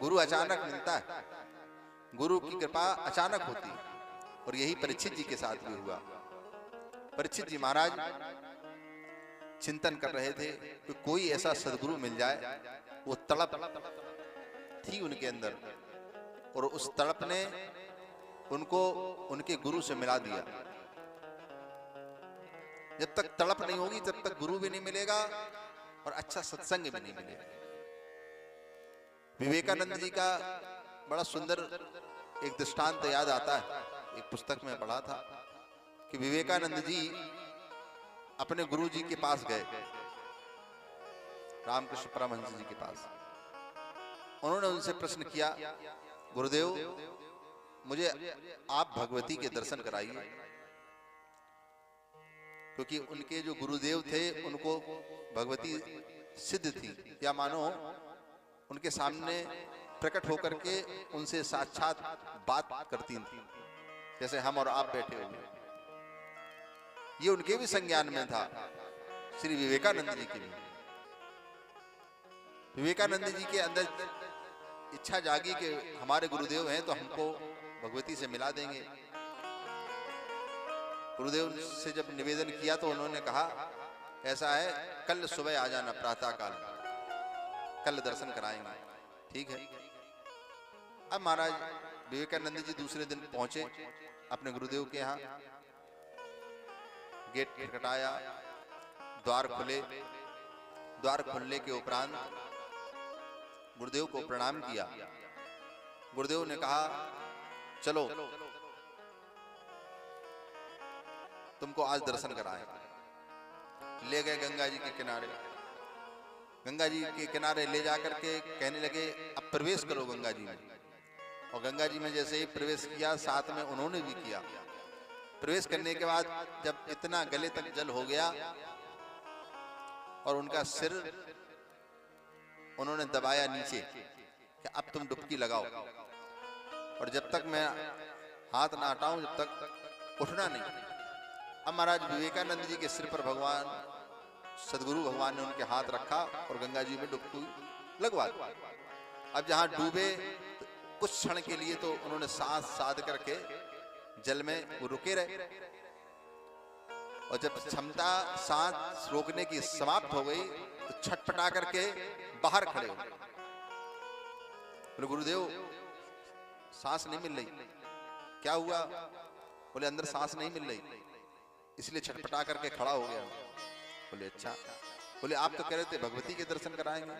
गुरु अचानक मिलता है, गुरु की कृपा अचानक होती है। और यही परीक्षित जी के साथ भी हुआ। परीक्षित जी महाराज चिंतन कर रहे थे कि कोई ऐसा सदगुरु मिल जाए। वो तड़प थी उनके अंदर, और उस तड़प ने उनको उनके गुरु से मिला दिया। जब तक तड़प नहीं होगी तब तक गुरु भी नहीं मिलेगा और अच्छा सत्संग भी नहीं मिलेगा। विवेकानंद जी का बड़ा सुंदर एक दृष्टांत याद आता है। एक पुस्तक में पढ़ा था कि विवेकानंद जी अपने गुरु जी के पास गए, रामकृष्ण परमहंस जी के पास। उन्होंने उनसे प्रश्न किया, गुरुदेव मुझे आप भगवती के दर्शन कराइए। क्योंकि उनके जो गुरुदेव थे उनको भगवती सिद्ध थी, या मानो उनके सामने प्रकट होकर के उनसे साक्षात बात करती थी, जैसे हम और आप बैठे हुए। ये उनके भी संज्ञान में था, श्री विवेकानंद जी के भी। विवेकानंद जी के अंदर इच्छा जागी कि हमारे गुरुदेव हैं तो हमको भगवती से मिला देंगे। गुरुदेव से जब निवेदन किया तो उन्होंने कहा, ऐसा है कल सुबह आ जाना प्रातः काल, कल दर्शन कराएंगे। ठीक है। अब महाराज विवेकानंद जी दूसरे दिन पहुंचे अपने गुरुदेव के यहाँ। गेट खटखटाया, द्वार खुले। द्वार खुलने के उपरांत गुरुदेव को प्रणाम किया। गुरुदेव ने कहा, चलो तुमको आज दर्शन कराए। ले गए गंगा जी के किनारे। गंगा जी के किनारे ले जाकर के कहने लगे, अब प्रवेश करो गंगा जी में। और गंगा जी में जैसे ही प्रवेश किया, साथ में उन्होंने भी किया। प्रवेश करने के बाद जब इतना गले तक जल हो गया और उनका सिर उन्होंने दबाया नीचे कि अब तुम डुबकी लगाओ, और जब तक मैं हाथ ना हटाऊं जब तक उठना नहीं। अब महाराज विवेकानंद जी के सिर पर भगवान सदगुरु भगवान ने उनके हाथ रखा और गंगा जी में डुबकी लगवा दी। अब जहां डूबे तो कुछ क्षण के लिए तो उन्होंने सांस साध करके जल में वो रुके रहे, और जब क्षमता सांस रोकने की समाप्त हो गई तो छटपटा करके बाहर खड़े हो। बोले, गुरुदेव सांस नहीं मिल रही। क्या हुआ? बोले, अंदर सांस नहीं मिल रही, इसलिए छटपटा करके खड़ा हो गया। बोले, अच्छा। बोले, आप तो कह रहे थे भगवती के दर्शन कराएंगे।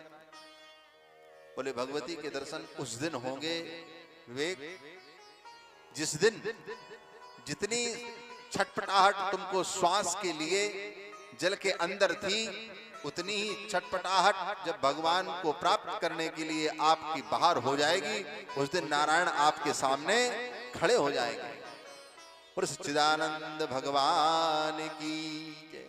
बोले, भगवती के दर्शन उस दिन होंगे विवेक, जिस दिन जितनी छटपटाहट तुमको श्वास के लिए जल के अंदर थी, उतनी ही छटपटाहट जब भगवान को प्राप्त करने के लिए आपकी बाहर हो जाएगी, उस दिन नारायण आपके सामने खड़े हो जाएंगे। और सच्चिदानंद भगवान की जय।